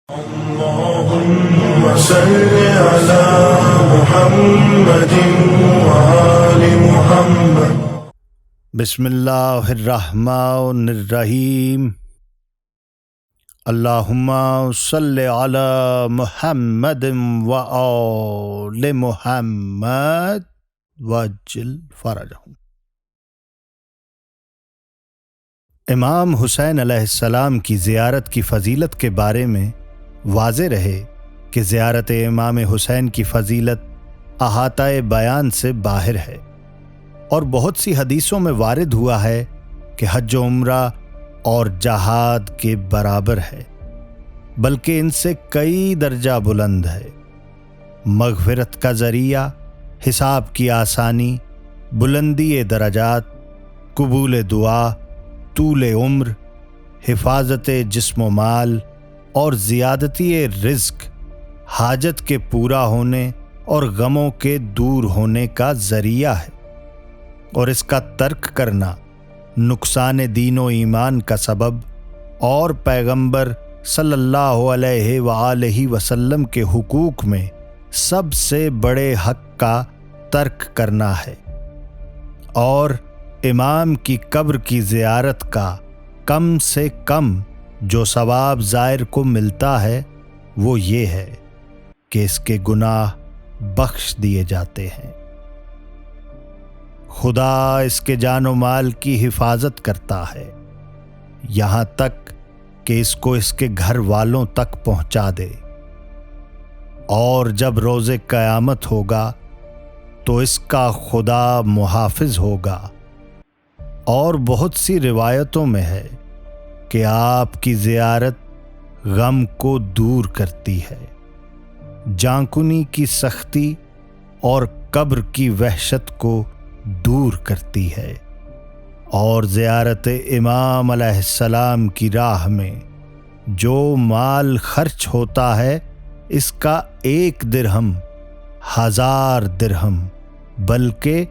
اللهم صل على محمد وآل محمد۔ بسم اللہ الرحمن الرحیم۔ اللہم صل علی محمد وآل محمد وعجل فرجہم۔ امام حسین علیہ السلام کی زیارت کی فضیلت کے بارے میں واضح رہے کہ زیارت امام حسین کی فضیلت احاطہ بیان سے باہر ہے، اور بہت سی حدیثوں میں وارد ہوا ہے کہ حج و عمرہ اور جہاد کے برابر ہے، بلکہ ان سے کئی درجہ بلند ہے۔ مغفرت کا ذریعہ، حساب کی آسانی، بلندی درجات، قبول دعا، طول عمر، حفاظت جسم و مال اور زیادتی رزق، حاجت کے پورا ہونے اور غموں کے دور ہونے کا ذریعہ ہے، اور اس کا ترک کرنا نقصان دین و ایمان کا سبب اور پیغمبر صلی اللہ علیہ وآلہ وسلم کے حقوق میں سب سے بڑے حق کا ترک کرنا ہے۔ اور امام کی قبر کی زیارت کا کم سے کم جو ثواب زائر کو ملتا ہے وہ یہ ہے کہ اس کے گناہ بخش دیے جاتے ہیں۔ خدا اس کے جان و مال کی حفاظت کرتا ہے، یہاں تک کہ اس کو اس کے گھر والوں تک پہنچا دے، اور جب روز قیامت ہوگا تو اس کا خدا محافظ ہوگا۔ اور بہت سی روایتوں میں ہے کہ آپ کی زیارت غم کو دور کرتی ہے، جانکنی کی سختی اور قبر کی وحشت کو دور کرتی ہے، اور زیارت امام علیہ السلام کی راہ میں جو مال خرچ ہوتا ہے اس کا 1 درہم 1000 درہم بلکہ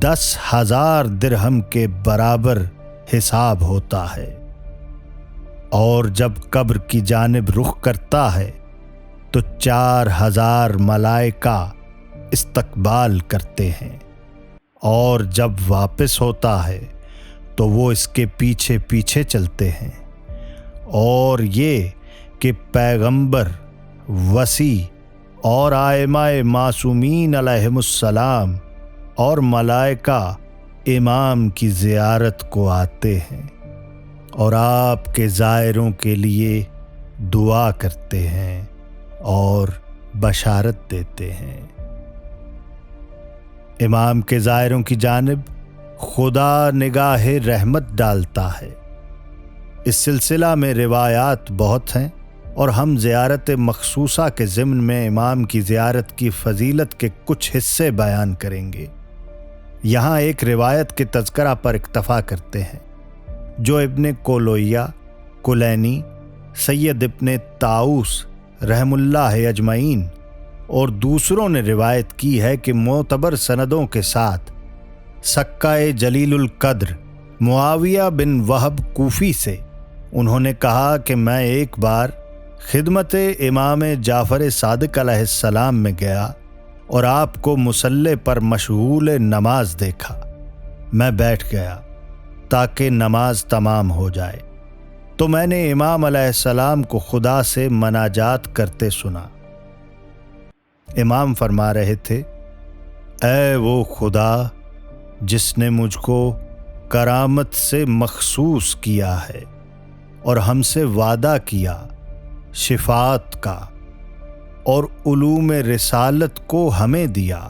10,000 درہم کے برابر حساب ہوتا ہے۔ اور جب قبر کی جانب رخ کرتا ہے تو 4000 ملائکہ استقبال کرتے ہیں، اور جب واپس ہوتا ہے تو وہ اس کے پیچھے پیچھے چلتے ہیں، اور یہ کہ پیغمبر، وصی اور ائمہ معصومین علیہم السلام اور ملائکہ امام کی زیارت کو آتے ہیں اور آپ کے زائروں کے لیے دعا کرتے ہیں اور بشارت دیتے ہیں۔ امام کے زائروں کی جانب خدا نگاہ رحمت ڈالتا ہے۔ اس سلسلہ میں روایات بہت ہیں، اور ہم زیارت مخصوصہ کے ضمن میں امام کی زیارت کی فضیلت کے کچھ حصے بیان کریں گے۔ یہاں ایک روایت کے تذکرہ پر اکتفا کرتے ہیں جو ابن کولویہ، کلینی، سید ابن طاؤس رحم اللہ اجمعین اور دوسروں نے روایت کی ہے کہ معتبر سندوں کے ساتھ سکہ جلیل القدر معاویہ بن وہب کوفی سے انہوں نے کہا کہ میں ایک بار خدمت امام جعفر صادق علیہ السلام میں گیا اور آپ کو مصلی پر مشغول نماز دیکھا۔ میں بیٹھ گیا تاکہ نماز تمام ہو جائے، تو میں نے امام علیہ السلام کو خدا سے مناجات کرتے سنا۔ امام فرما رہے تھے، اے وہ خدا جس نے مجھ کو کرامت سے مخصوص کیا ہے اور ہم سے وعدہ کیا شفاعت کا، اور علوم رسالت کو ہمیں دیا،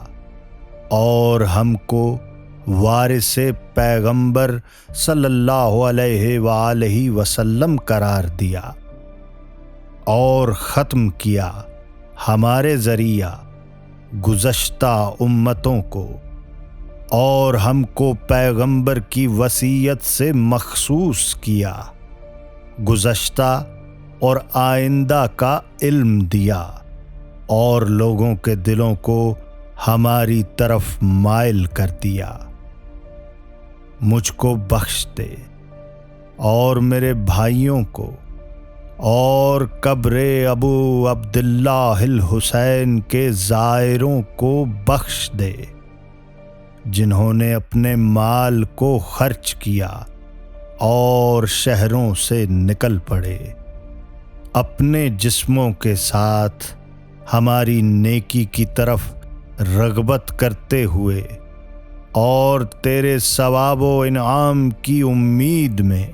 اور ہم کو وارث پیغمبر صلی اللہ علیہ وآلہ وسلم قرار دیا، اور ختم کیا ہمارے ذریعہ گزشتہ امتوں کو، اور ہم کو پیغمبر کی وصیت سے مخصوص کیا، گزشتہ اور آئندہ کا علم دیا، اور لوگوں کے دلوں کو ہماری طرف مائل کر دیا۔ مجھ کو بخش دے اور میرے بھائیوں کو اور قبر ابو عبداللہ الحسین کے زائروں کو بخش دے جنہوں نے اپنے مال کو خرچ کیا اور شہروں سے نکل پڑے، اپنے جسموں کے ساتھ ہماری نیکی کی طرف رغبت کرتے ہوئے اور تیرے ثواب و انعام کی امید میں،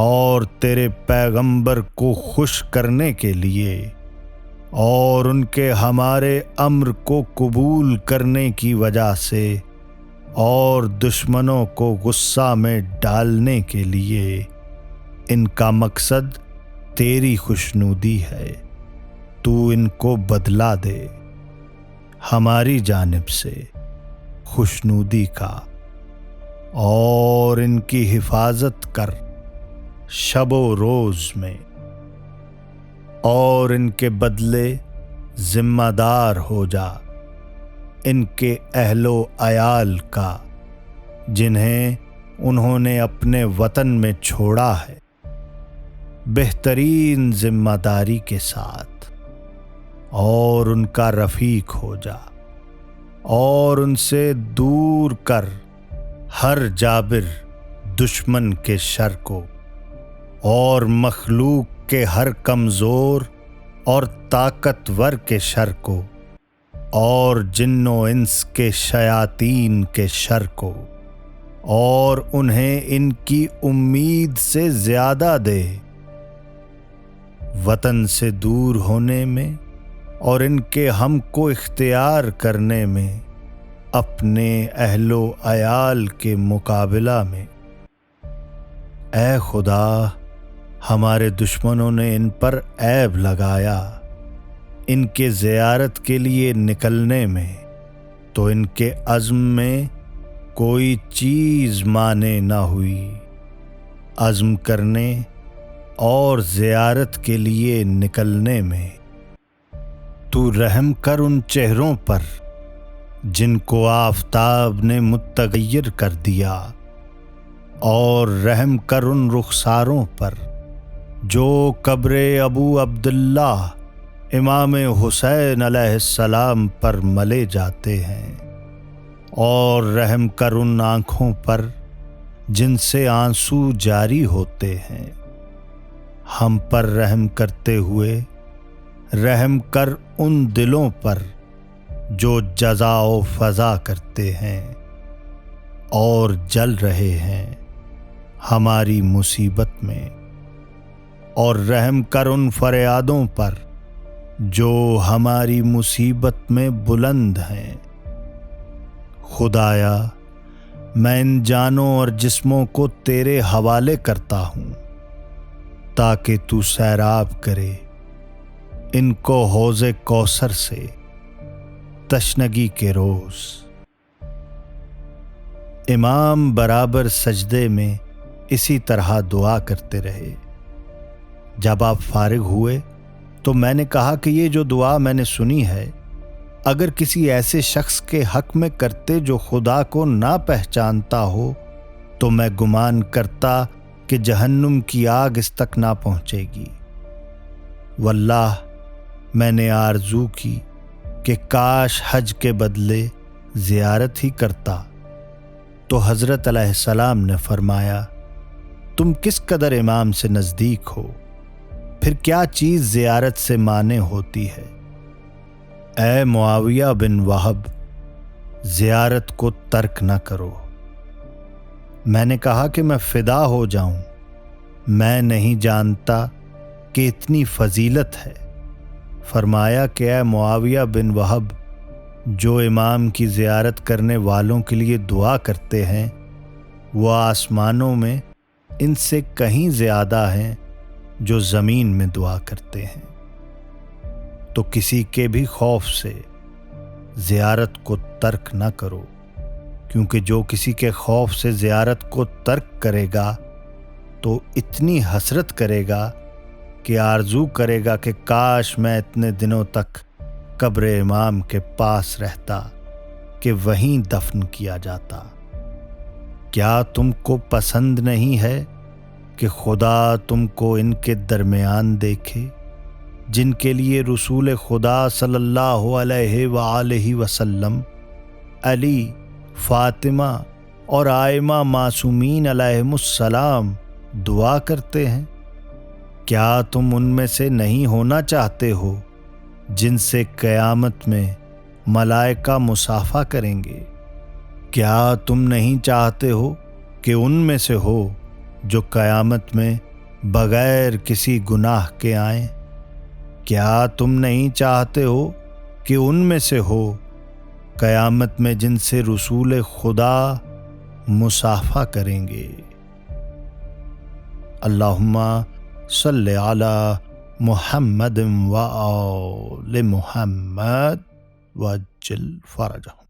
اور تیرے پیغمبر کو خوش کرنے کے لیے اور ان کے ہمارے امر کو قبول کرنے کی وجہ سے اور دشمنوں کو غصہ میں ڈالنے کے لیے۔ ان کا مقصد تیری خوشنودی ہے، تو ان کو بدلہ دے ہماری جانب سے خوشنودی کا، اور ان کی حفاظت کر شب و روز میں، اور ان کے بدلے ذمہ دار ہو جا ان کے اہل و عیال کا جنہیں انہوں نے اپنے وطن میں چھوڑا ہے، بہترین ذمہ داری کے ساتھ، اور ان کا رفیق ہو جا اور ان سے دور کر ہر جابر دشمن کے شر کو اور مخلوق کے ہر کمزور اور طاقتور کے شر کو اور جن و انس کے شیاطین کے شر کو، اور انہیں ان کی امید سے زیادہ دے۔ وطن سے دور ہونے میں اور ان کے ہم کو اختیار کرنے میں اپنے اہل و عیال کے مقابلہ میں، اے خدا ہمارے دشمنوں نے ان پر عیب لگایا ان کے زیارت کے لیے نکلنے میں، تو ان کے عزم میں کوئی چیز مانے نہ ہوئی، عزم کرنے اور زیارت کے لیے نکلنے میں۔ تو رحم کر ان چہروں پر جن کو آفتاب نے متغیر کر دیا، اور رحم کر ان رخساروں پر جو قبر ابو عبداللہ امام حسین علیہ السلام پر ملے جاتے ہیں، اور رحم کر ان آنکھوں پر جن سے آنسو جاری ہوتے ہیں۔ ہم پر رحم کرتے ہوئے رحم کر ان دلوں پر جو جزا و فضا کرتے ہیں اور جل رہے ہیں ہماری مصیبت میں، اور رحم کر ان فریادوں پر جو ہماری مصیبت میں بلند ہیں۔ خدایا میں ان جانوں اور جسموں کو تیرے حوالے کرتا ہوں تاکہ تو سیراب کرے ان کو حوض کوثر سے تشنگی کے روز۔ امام برابر سجدے میں اسی طرح دعا کرتے رہے۔ جب آپ فارغ ہوئے تو میں نے کہا کہ یہ جو دعا میں نے سنی ہے اگر کسی ایسے شخص کے حق میں کرتے جو خدا کو نہ پہچانتا ہو تو میں گمان کرتا کہ جہنم کی آگ اس تک نہ پہنچے گی۔ واللہ میں نے آرزو کی کہ کاش حج کے بدلے زیارت ہی کرتا، تو حضرت علیہ السلام نے فرمایا تم کس قدر امام سے نزدیک ہو، پھر کیا چیز زیارت سے مانع ہوتی ہے؟ اے معاویہ بن وہب، زیارت کو ترک نہ کرو۔ میں نے کہا کہ میں فدا ہو جاؤں، میں نہیں جانتا کہ اتنی فضیلت ہے۔ فرمایا کہ اے معاویہ بن وہب، جو امام کی زیارت کرنے والوں کے لیے دعا کرتے ہیں وہ آسمانوں میں ان سے کہیں زیادہ ہیں جو زمین میں دعا کرتے ہیں۔ تو کسی کے بھی خوف سے زیارت کو ترک نہ کرو، کیونکہ جو کسی کے خوف سے زیارت کو ترک کرے گا تو اتنی حسرت کرے گا کہ آرزو کرے گا کہ کاش میں اتنے دنوں تک قبر امام کے پاس رہتا کہ وہیں دفن کیا جاتا۔ کیا تم کو پسند نہیں ہے کہ خدا تم کو ان کے درمیان دیکھے جن کے لیے رسول خدا صلی اللہ علیہ وآلہ وسلم علی، فاطمہ اور آئمہ معصومین علیہم السلام دعا کرتے ہیں۔ کیا تم ان میں سے نہیں ہونا چاہتے ہو جن سے قیامت میں ملائکہ مصافحہ کریں گے؟ کیا تم نہیں چاہتے ہو کہ ان میں سے ہو جو قیامت میں بغیر کسی گناہ کے آئیں؟ کیا تم نہیں چاہتے ہو کہ ان میں سے ہو قیامت میں جن سے رسول خدا مصافحہ کریں گے؟ اللہم صلی علی محمد و آل محمد وعجل فرجہم۔